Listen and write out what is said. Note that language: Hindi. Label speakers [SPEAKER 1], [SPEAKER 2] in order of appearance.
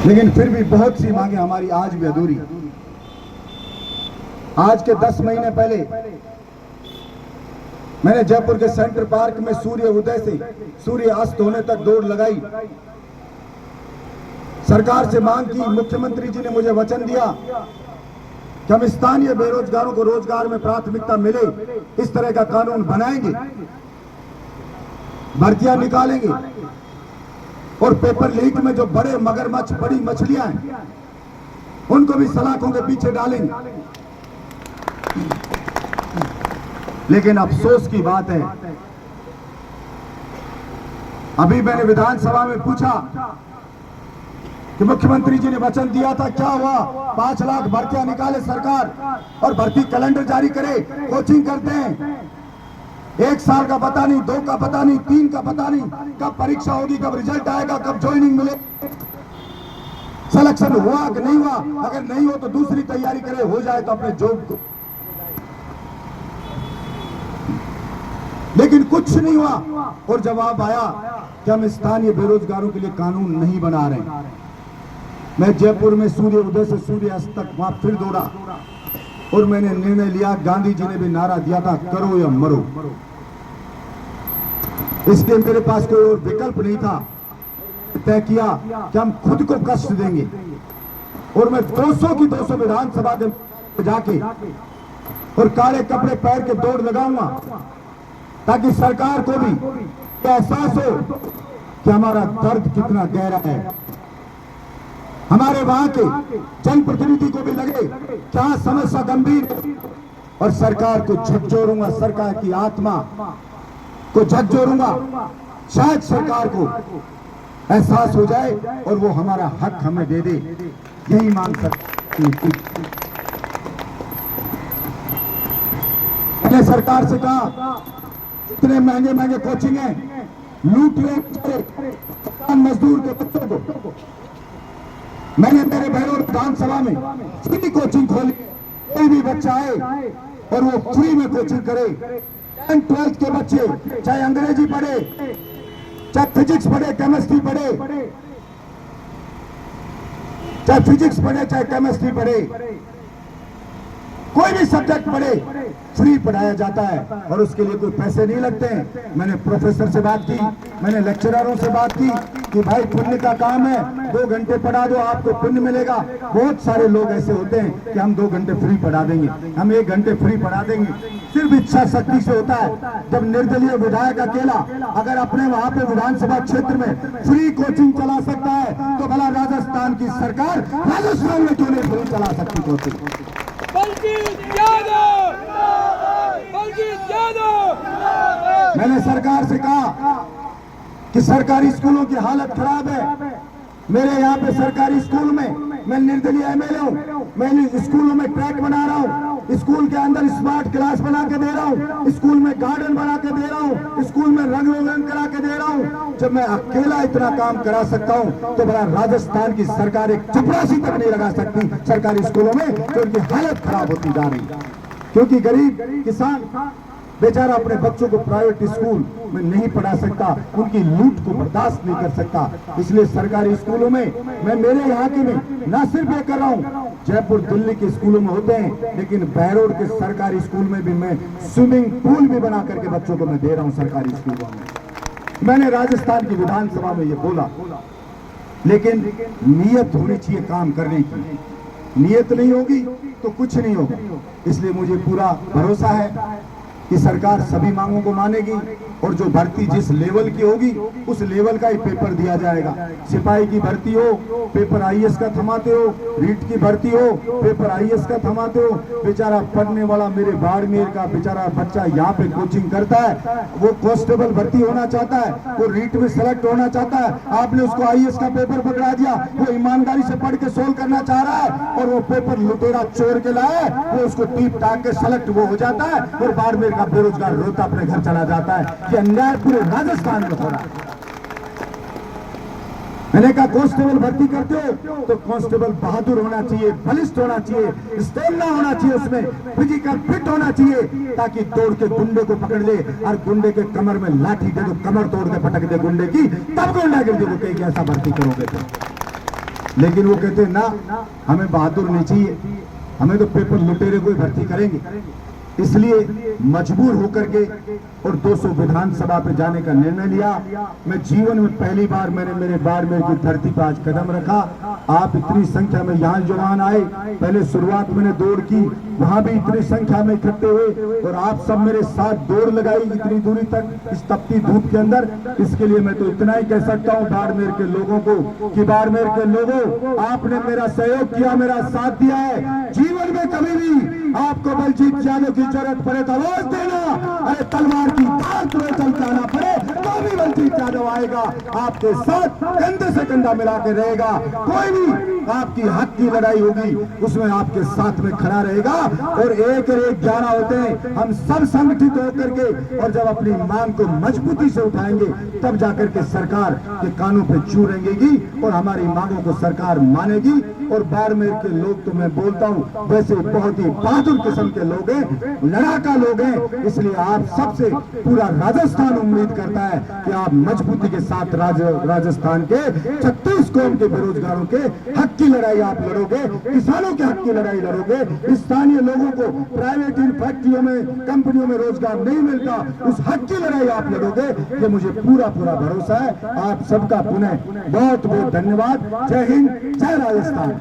[SPEAKER 1] लेकिन फिर भी बहुत सी मांगे हमारी आज भी अधूरी। आज के 10 महीने पहले मैंने जयपुर के सेंट्रल पार्क में सूर्य उदय से सूर्य अस्त होने तक दौड़ लगाई। सरकार से मांग की, मुख्यमंत्री जी ने मुझे वचन दिया कि हम स्थानीय बेरोजगारों को रोजगार में प्राथमिकता मिले, इस तरह का कानून बनाएंगे, भर्तियां निकालेंगे और पेपर लीक में जो बड़े मगरमच्छ, बड़ी मछलियां हैं, उनको भी सलाखों के पीछे डालेंगे। लेकिन अफसोस की बात है, अभी मैंने विधानसभा में पूछा कि मुख्यमंत्री जी ने वचन दिया था, क्या हुआ? 5 लाख भर्तियां निकाले सरकार और भर्ती कैलेंडर जारी करे, कोचिंग करते हैं, 1 साल का पता नहीं, 2 का पता नहीं, 3 का पता नहीं, कब परीक्षा होगी, कब रिजल्ट आएगा, कब ज्वाइनिंग मिले, सिलेक्शन हुआ कि नहीं हुआ, अगर नहीं हो तो दूसरी तैयारी करे, हो जाए तो अपने जॉब को। लेकिन कुछ नहीं हुआ और जवाब आया कि हम स्थानीय बेरोजगारों के लिए कानून नहीं बना रहे। मैं जयपुर में सूर्य उदय से सूर्य अस्त तक वहां फिर दौड़ा और मैंने निर्णय लिया, गांधी जी ने भी नारा दिया था, करो या मरो। इसलिए मेरे पास कोई और विकल्प नहीं था। तय किया कि हम खुद को कष्ट देंगे और मैं 200 की 200 विधानसभा के जाके और काले कपड़े पहन के दौड़ लगाऊंगा, ताकि सरकार को भी एहसास हो कि हमारा दर्द कितना गहरा है। हमारे वहां के जनप्रतिनिधि को भी लगे क्या समस्या गंभीर है और सरकार को झकझोरूंगा, सरकार की आत्मा को झकझोरूंगा। शायद सरकार को एहसास हो जाए और वो हमारा हक हमें दे दे। यही मांग सकती। मैंने सरकार से कहा, इतने महंगे महंगे कोचिंग है, लूट रहे मजदूर के बच्चों को। मैंने मेरे बहनों विधानसभा में फ्री कोचिंग खोली, कोई भी बच्चा आए और वो फ्री में कोचिंग करे। 10th 12th के बच्चे चाहे अंग्रेजी पढ़े, चाहे फिजिक्स पढ़े, केमिस्ट्री पढ़े, चाहे फिजिक्स पढ़े, चाहे केमिस्ट्री पढ़े, कोई भी सब्जेक्ट पढ़े, फ्री पढ़ाया जाता है और उसके लिए कोई पैसे नहीं लगते हैं। मैंने प्रोफेसर से बात की, मैंने लेक्चररों से बात की कि भाई पुण्य का काम है, 2 घंटे पढ़ा दो, आपको पुण्य मिलेगा। बहुत सारे लोग ऐसे होते हैं कि हम 2 घंटे फ्री पढ़ा देंगे, हम 1 घंटे फ्री पढ़ा देंगे। सिर्फ इच्छा शक्ति से होता है। जब निर्दलीय विधायक अकेला अगर अपने वहां पे विधानसभा क्षेत्र में फ्री कोचिंग चला सकता है, तो भला राजस्थान की सरकार राजस्थान में क्यों नहीं फ्री चला सकती कोचिंग? मैंने सरकार से कहा कि सरकारी स्कूलों की हालत खराब है। मेरे यहाँ पे सरकारी स्कूल में मैं निर्दलीय एमएलए हूँ, मैं स्कूलों में ट्रैक बना रहा हूँ, स्कूल के अंदर स्मार्ट क्लास बना के दे रहा हूँ, स्कूल में गार्डन बना के दे रहा हूँ, स्कूल में रंग रोगन करा के दे रहा हूँ। जब मैं अकेला इतना काम करा सकता हूँ तो बड़ा राजस्थान की सरकार एक चपरासी तक नहीं लगा सकती सरकारी स्कूलों में, तो उनकी हालत खराब होती जा रही है। क्योंकि गरीब किसान बेचारा अपने बच्चों को प्राइवेट स्कूल में नहीं पढ़ा सकता, उनकी लूट को बर्दाश्त नहीं कर सकता। इसलिए सरकारी स्कूलों में मैं मेरे यहाँ के में ना सिर्फ ये कर रहा हूँ, जयपुर दिल्ली के स्कूलों में होते हैं, लेकिन बहरोड के सरकारी स्कूल में भी मैं स्विमिंग पूल भी बना करके बच्चों को मैं दे रहा हूँ सरकारी स्कूलों में। मैंने राजस्थान की विधानसभा में ये बोला, लेकिन नियत होनी चाहिए काम करने की। नियत नहीं होगी तो कुछ नहीं होगा। इसलिए मुझे पूरा भरोसा है कि सरकार सभी मांगों को मानेगी और जो भर्ती जिस लेवल की होगी उस लेवल का ही पेपर दिया जाएगा। सिपाही की भर्ती हो, पेपर आईएएस का थमाते हो, रीट की भर्ती हो, पेपर आईएएस का थमाते हो। बेचारा पढ़ने वाला मेरे बाड़मेर का बेचारा बच्चा यहाँ पे कोचिंग करता है, वो कांस्टेबल भर्ती होना चाहता है, वो रीट में सेलेक्ट होना चाहता है, आपने उसको आईएएस का पेपर पकड़ा दिया, वो ईमानदारी से पढ़ के सोल्व करना चाह रहा है और वो पेपर लुटेरा चोर के लाए, वो उसको टीप टाक के सेलेक्ट वो हो जाता है और बाड़मेर का बेरोजगार रोता अपने घर चला जाता है। ये अन्याय पूरे राजस्थान में हो रहा है। मैंने कहा कांस्टेबल भर्ती करते हो तो कांस्टेबल बहादुर होना चाहिए, बलिष्ठ होना चाहिए, स्टेमिना होना चाहिए, उसमें फिजिकल फिट होना चाहिए, ताकि तोड़ के गुंडे को पकड़ ले और गुंडे के कमर में लाठी दे दो, कमर तोड़ के पटक दे गुंडे की, तब गुंडा गिर दे। कहीं ऐसा भर्ती करोगे तो लेकिन वो कहते ना, हमें बहादुर नहीं चाहिए, हमें तो पेपर लुटेरे को ही भर्ती करेंगे। इसलिए मजबूर होकर के और 200 विधानसभा पे जाने का निर्णय लिया। मैं जीवन में पहली बार मैंने मेरे बाड़मेर की धरती पर आज कदम रखा। आप इतनी संख्या में यहाँ जवान आए, पहले शुरुआत मैंने दौड़ की, वहां भी इतनी संख्या में इकट्ठे हुए और आप सब मेरे साथ दौड़ लगाई इतनी दूरी तक इस तपती धूप के अंदर। इसके लिए मैं तो इतना ही कह सकता हूँ बाड़मेर के लोगों को कि बाड़मेर के लोगों, आपने मेरा सहयोग किया, मेरा साथ दिया है। जीवन में कभी भी आपको बलजीत यादव की जरूरत पड़े तो आवाज देना, अरे तलवार की धार तुम्हें चल के आना पड़े तो भी बलजीत यादव आएगा, आपके साथ कंधे से कंधा मिला के रहेगा। कोई भी आपकी हक की लड़ाई होगी उसमें आपके साथ में खड़ा रहेगा। और एक 11 होते हैं, हम सब संगठित होकर के और जब अपनी मांग को मजबूती से उठाएंगे तब जाकर के सरकार के कानों पे चू रहेंगी और हमारी मांगों को सरकार मानेगी। और बाड़मेर के लोग तो मैं बोलता हूं वैसे बहुत ही बहादुर किस्म के लोग हैं, लड़ाका लोग हैं। इसलिए आप सबसे पूरा राजस्थान उम्मीद करता है कि आप मजबूती के साथ राजस्थान के 36 कौम के बेरोजगारों के हक की लड़ाई आप लड़ोगे, किसानों के हक की लड़ाई लड़ोगे। स्थानीय लोगों को प्राइवेट फैक्ट्रियों में, कंपनियों में रोजगार नहीं मिलता, उस हक की लड़ाई आप लड़ोगे, ये मुझे पूरा भरोसा है। आप सबका पुनः बहुत बहुत धन्यवाद। जय हिंद, जय राजस्थान।